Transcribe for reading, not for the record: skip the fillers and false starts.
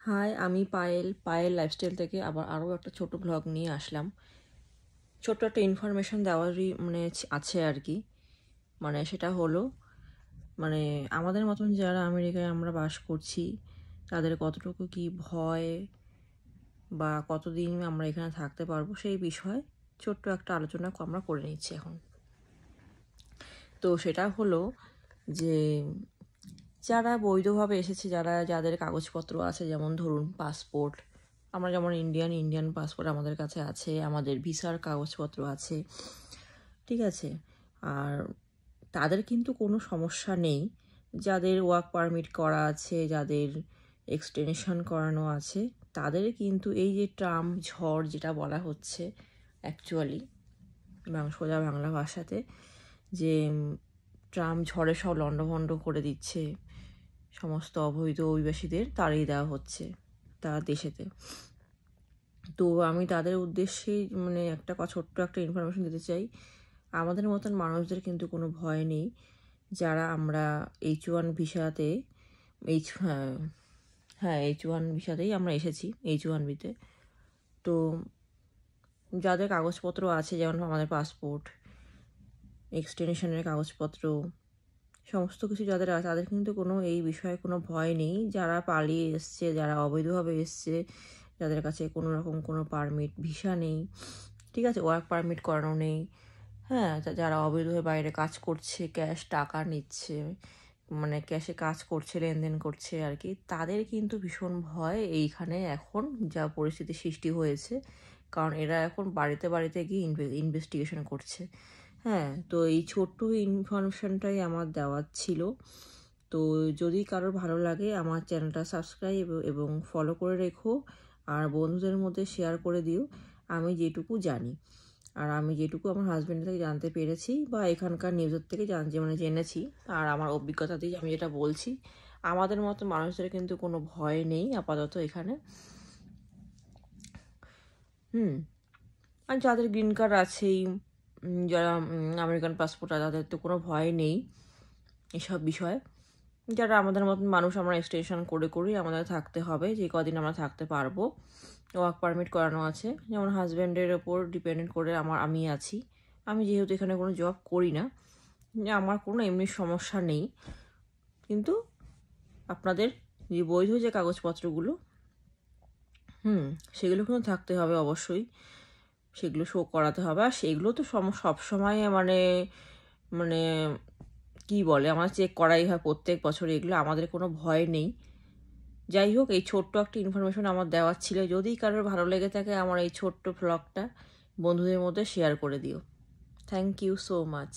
High, আমি Payel lifestyle থেকে আবার আরও একটা ছোট ব্লগ নিয়ে আসলাম। ছোট্ট একটা ইনফরমেশন দেওয়ারই আছে আর কি। সেটা হলো আমাদের মতন যারা আমেরিকায় আমরা বাস করছি তাদের কতটুকু কি ভয় বা কতদিন আমরা এখানে থাকতে পারবো সেই বিষয়ে ছোট্ট একটা আলোচনা আমরা করে নিচ্ছি এখন। তো সেটা হলো যে যারা বৈধভাবে এসেছে, যাদের কাগজপত্র আছে, যেমন ধরুন পাসপোর্ট, আমরা যেমন ইন্ডিয়ান পাসপোর্ট আমাদের কাছে আছে, আমাদের ভিসার কাগজপত্র আছে, ঠিক আছে। আর তাদের কিন্তু কোনো সমস্যা নেই। যাদের ওয়ার্ক পারমিট করা আছে, যাদের এক্সটেনশন করানো আছে, তাদের কিন্তু এই যে ট্রাম্প ঝড় যেটা বলা হচ্ছে অ্যাকচুয়ালি সোজা বাংলা ভাষাতে, যে ট্রাম্প ঝড়ে সব লণ্ডভণ্ড করে দিচ্ছে, সমস্ত অবৈধ অভিবাসীদের তাড়িয়ে দেওয়া হচ্ছে তার দেশেতে। তো আমি তাদের উদ্দেশ্যে একটা ছোট্ট একটা ইনফরমেশন দিতে চাই। আমাদের মতন মানুষদের কিন্তু কোনো ভয় নেই, যারা আমরা H1 ভিসাতে H1 ভিসাতেই আমরা এসেছি, H1বিতে। তো যাদের কাগজপত্র আছে, যেমন আমাদের পাসপোর্ট, এক্সটেনশনের কাগজপত্র, সমস্ত কিছু যাদের আছে, তাদের কিন্তু এই বিষয়ে কোনো ভয় নেই। যারা পালিয়ে এসছে, যারা অবৈধভাবে এসছে, যাদের কাছে কোনো রকম কোনো পারমিট ভিসা নেই, ঠিক আছে, ওয়ার্ক পারমিট করানো নেই, হ্যাঁ, যারা অবৈধভাবে বাইরে কাজ করছে, ক্যাশ টাকা নিচ্ছে, ক্যাশে কাজ করছে, লেনদেন করছে আর কি, তাদের কিন্তু ভীষণ ভয় এইখানে এখন যা পরিস্থিতি সৃষ্টি হয়েছে। কারণ এরা এখন বাড়িতে বাড়িতে গিয়ে ইনভেস্টিগেশন করছে। হ্যাঁ, তো এই ছোট্ট ইনফরমেশনটাই আমার দেওয়ার ছিল। তো যদি কারোর ভালো লাগে আমার চ্যানেলটা সাবস্ক্রাইব এবং ফলো করে রেখো, আর বন্ধুদের মধ্যে শেয়ার করে দিও। আমি যেটুকু জানি, আর আমি যেটুকু আমার হাজব্যান্ড থেকে জানতে পেরেছি বা এখানকার নিউজের থেকে জেনেছি, আর আমার অভিজ্ঞতাতেই আমি যেটা বলছি, আমাদের মতো মানুষদের কিন্তু কোনো ভয় নেই আপাতত এখানে। আর যাদের গ্রিন কার্ড আছেই, যারা আমেরিকান পাসপোর্ট আছে, তাদের তো কোনো ভয় নেই এসব বিষয়ে। যারা আমাদের মতন মানুষ, আমরা এক্সটেনশন করে আমাদের থাকতে হবে, যে কদিন আমরা থাকতে পারবো। ওয়ার্ক পারমিট করানো আছে, যেমন হাজব্যান্ডের ওপর ডিপেন্ডেন্ট করে আমি আছি। আমি যেহেতু এখানে কোনো জব করি না, আমার কোনো এমনি সমস্যা নেই। কিন্তু আপনাদের যে বৈধ যে কাগজপত্রগুলো সেগুলো কিন্তু থাকতে হবে অবশ্যই, সেগুলো শো করাতে হবে। আর সেগুলো তো সবসময় কি বলে, আমার চেক করাই হয় প্রত্যেক বছর, এগুলো আমাদের কোনো ভয় নেই। যাই হোক, এই ছোট্ট একটা ইনফরমেশন আমার দেওয়ার ছিল। যদি কারোর ভালো লেগে থাকে আমার এই ছোট্ট ভ্লগটা বন্ধুদের মধ্যে শেয়ার করে দিও। Thank you so much.